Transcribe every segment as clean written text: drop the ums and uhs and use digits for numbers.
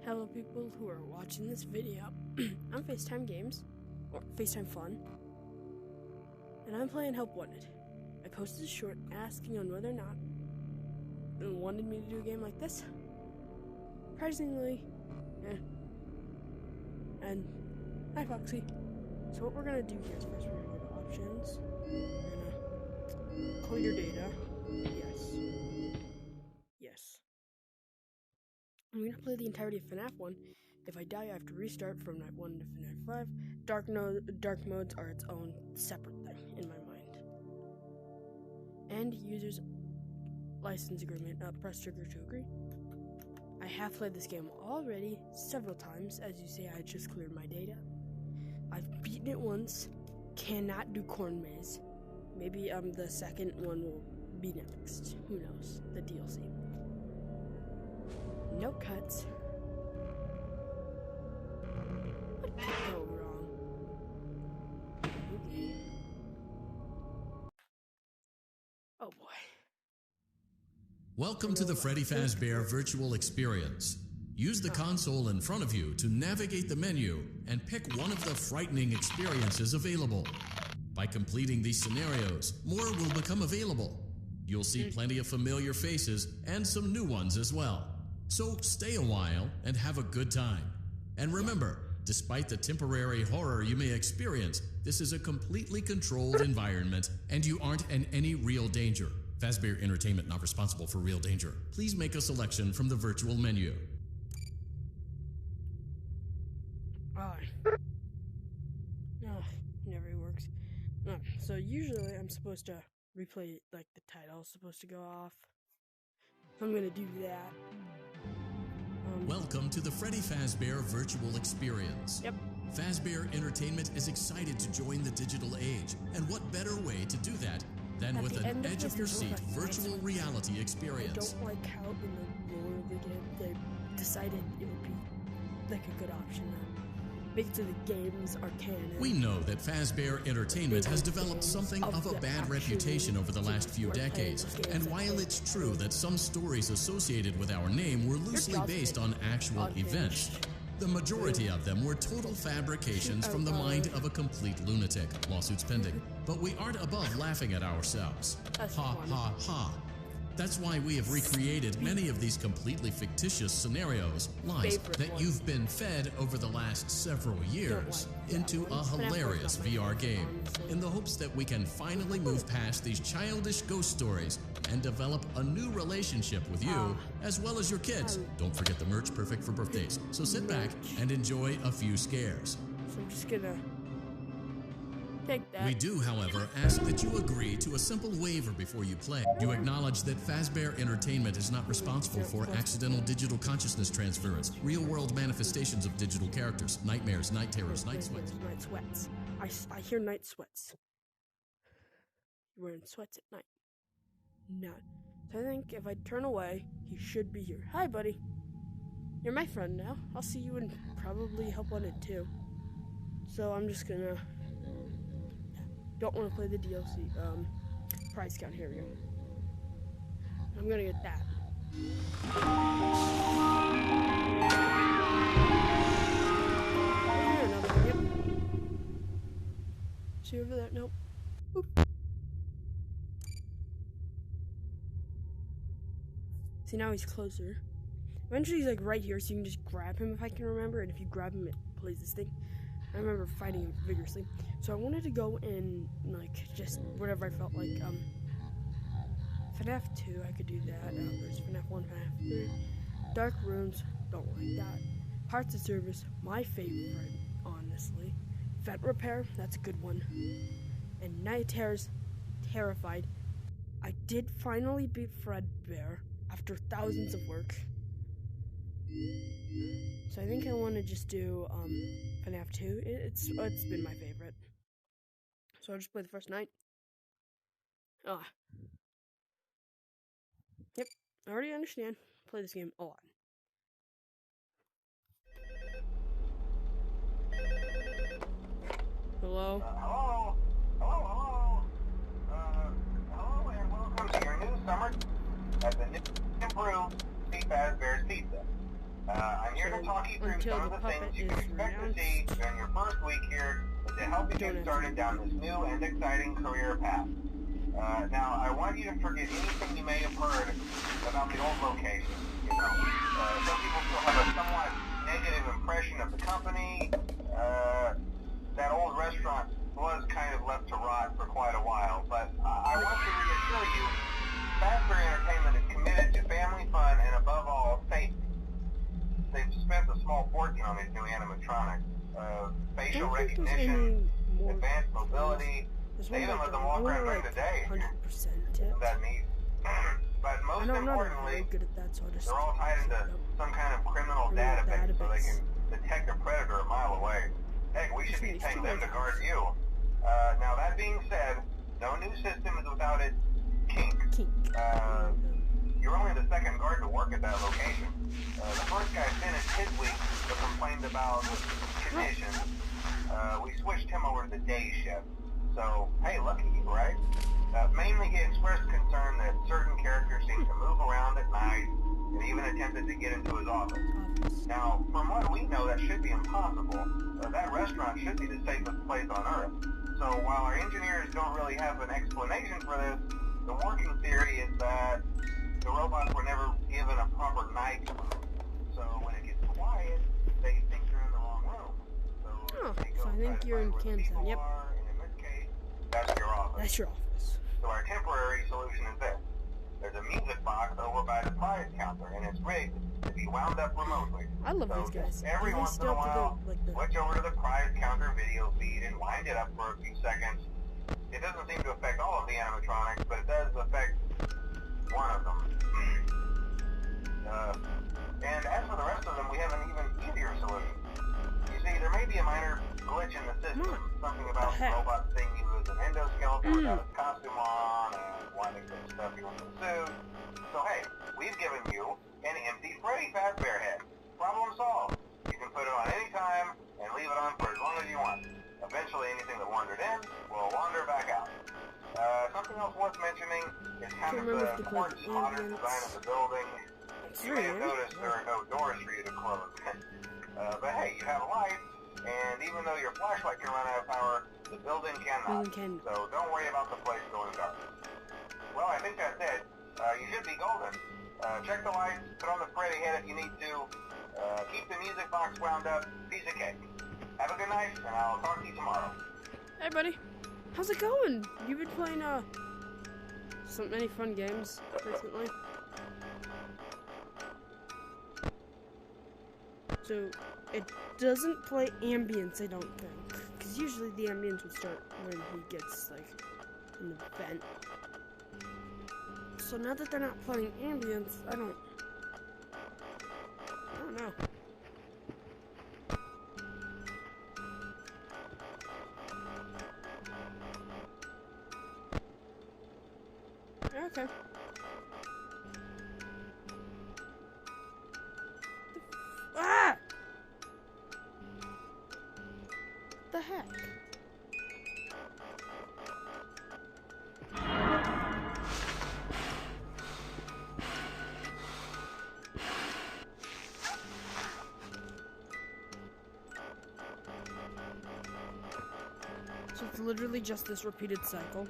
Hello people who are watching this video. I'm FaceTime Games, or FaceTime Fun, and I'm playing Help Wanted. I posted a short asking on whether or not they wanted me to do a game like this. Surprisingly, and hi Foxy. So what we're gonna do here is first we're gonna go to options. We're gonna clear data. Yes. I'm gonna play the entirety of FNAF 1. If I die, I have to restart from Night 1 to FNAF 5. Dark modes are its own separate thing in my mind. And users license agreement. Press trigger to agree. I have played this game already several times. As you say, I just cleared my data. I've beaten it once. Cannot do corn maze. Maybe the second one will be next. Who knows? The DLC. No cuts. What could go wrong? Okay. Oh boy. Welcome to the Freddy Fazbear Virtual Experience. Use the console in front of you to navigate the menu and pick one of the frightening experiences available. By completing these scenarios, more will become available. You'll see plenty of familiar faces and some new ones as well. So stay a while and have a good time. And remember, despite the temporary horror you may experience, this is a completely controlled environment and you aren't in any real danger. Fazbear Entertainment not responsible for real danger. Please make a selection from the virtual menu. No, never works. So usually I'm supposed to replay, like the title's supposed to go off. I'm gonna do that. Welcome to the Freddy Fazbear Virtual Experience. Yep. Fazbear Entertainment is excited to join the digital age, and what better way to do that than with an edge-of-your-seat virtual reality experience. I don't like how in the lore of the game they decided it would be like a good option now. Make it so the games are canon. We know that Fazbear Entertainment has developed something of a bad reputation over the last few decades, and while it's true that some stories associated with our name were loosely based on actual events, the majority of them were total fabrications from the mind of a complete lunatic. Lawsuits pending. But we aren't above laughing at ourselves. Ha ha ha. That's why we have recreated many of these completely fictitious scenarios, lies that you've been fed over the last several years, into a hilarious VR game, in the hopes that we can finally move past these childish ghost stories and develop a new relationship with you, as well as your kids. Don't forget the merch, perfect for birthdays. So sit back and enjoy a few scares. So I'm just gonna take that. We do, however, ask that you agree to a simple waiver before you play. You acknowledge that Fazbear Entertainment is not responsible for accidental digital consciousness transference, real-world manifestations of digital characters, nightmares, night terrors, night sweats. Night sweats. I hear night sweats. You're wearing sweats at night. No. So I think if I turn away, he should be here. Hi, buddy. You're my friend now. I'll see you in probably Help Wanted too. So I'm just gonna... Don't want to play the DLC. Price count. Here we go. I'm gonna get that. Here, another one. Yep. See over there? Nope. Oop. See, now he's closer. Eventually he's like right here, so you can just grab him if I can remember. And if you grab him, it plays this thing. I remember fighting him vigorously. So I wanted to go in, like, just whatever I felt like. FNAF 2, I could do that. There's FNAF 1, FNAF 3. Dark Rooms, don't like that. Parts of Service, my favorite, honestly. Vent Repair, that's a good one. And Night Terrors, terrified. I did finally beat Fredbear after thousands of work. So I think I want to just do FNAF 2. It's been my favorite. So I'll just play the first night. Yep, I already understand. Play this game a lot. Hello? Hello, and welcome to your new summer at the new improved Fazbear's Pizza. I'm here to talk you through until some the of the puppet things you is can expect to renounced. see during your first week here to help you get started down this new and exciting career path. Now, I want you to forget anything you may have heard about the old location. You know, some people still have a somewhat negative impression of the company. That old restaurant was kind of left to rot for quite a while, but I want to reassure you, Fazbear Entertainment is committed to family fun and, above all, safety. They've spent a small fortune on these new animatronics. Facial recognition, advanced mobility. They even let them walk around during the day. 100% Isn't that neat? But most importantly, they're all tied into some kind of criminal database so they can detect a predator a mile away. Heck, we should be paying them to guard you. Now, that being said, no new system is without its kink. You're only the second guard to work at that location. The first guy finished his week but complained about conditions. We switched him over to the day shift. So, hey, lucky you, right? Mainly he expressed concern that certain characters seem to move around at night and even attempted to get into his office. Now, from what we know, that should be impossible. That restaurant should be the safest place on Earth. So while our engineers don't really have an explanation for this, the working theory is that the robots were never given a proper night to move. So when it gets quiet, they think they're in the wrong room. So I think you're in Kansas. Yep. And in this case, that's your office. That's your office. So our temporary solution is this. There's a music box over by the prize counter, and it's rigged to be wound up remotely. I love these guys. Every once in a while, switch over to the prize counter video feed and wind it up for a few seconds. It doesn't seem to affect all of the animatronics, but it does affect one of them. And as for the rest of them, we have an even easier solution. You see, there may be a minor glitch in the system, something about the robot seeing you as an endoskeleton without its costume on, and wanting to stuff you into the suit. So hey, we've given you an empty Freddy Fazbear head. Problem solved. You can put it on any time and leave it on for as long as you want. Eventually, anything that wandered in will wander back out. Something else worth mentioning is kind of the quartz modern design of the building. You may have noticed there are no doors for you to close. But hey, you have lights, and even though your flashlight can run out of power, the building cannot. So don't worry about the place going dark. Well, I think that's it. You should be golden. Check the lights, put on the Freddy head if you need to. Keep the music box wound up. Piece of cake. Have a good night, and I'll talk to you tomorrow. Hey, buddy. How's it going? You've been playing, so many fun games recently. So, it doesn't play ambience, I don't think. Because usually the ambience would start when he gets, like, in the vent. So now that they're not playing ambience, I don't know. Okay. Ah! The heck? So it's literally just this repeated cycle.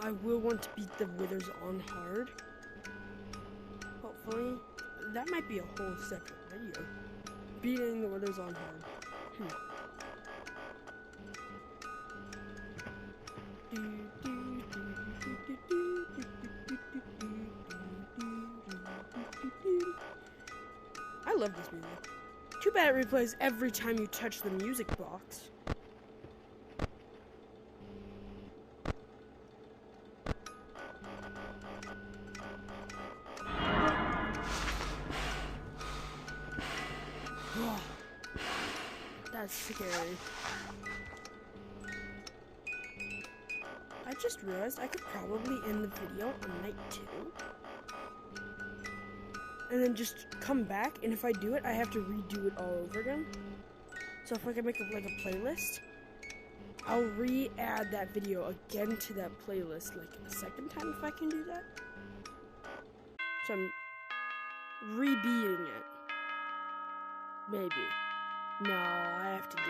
I will want to beat the Withers on hard. Hopefully. That might be a whole separate video. Beating the Withers on hard. I love this music. Too bad it replays every time you touch the music box. That's scary. I just realized I could probably end the video on night 2. And then just come back, and if I do it, I have to redo it all over again. So if I can make a playlist, I'll re-add that video again to that playlist, like a second time if I can do that. So re-beating it. Maybe. No, I have to do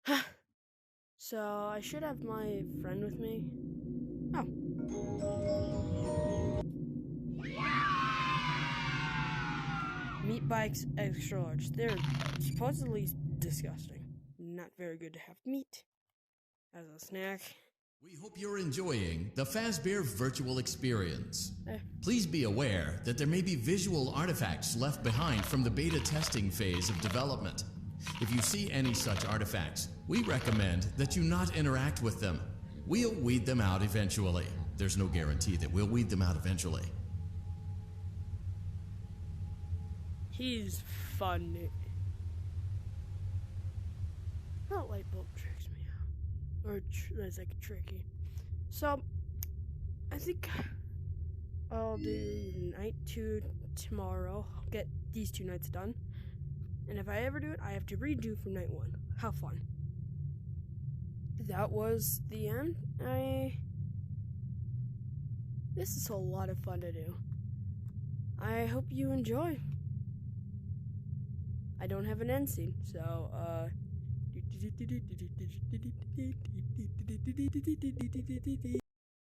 it. So, I should have my friend with me. Oh. Meat bikes extra large. They're supposedly disgusting. Not very good to have meat as a snack. We hope you're enjoying the Fazbear virtual experience. Please be aware that there may be visual artifacts left behind from the beta testing phase of development. If you see any such artifacts, we recommend that you not interact with them. We'll weed them out eventually. There's no guarantee that we'll weed them out eventually. He's funny. That light bulb tricks me out. Or it's like tricky. So, I think I'll do night 2 tomorrow. I'll get these 2 nights done. And if I ever do it, I have to redo from night 1. How fun. That was the end. This is a lot of fun to do. I hope you enjoy. I don't have an end scene, so,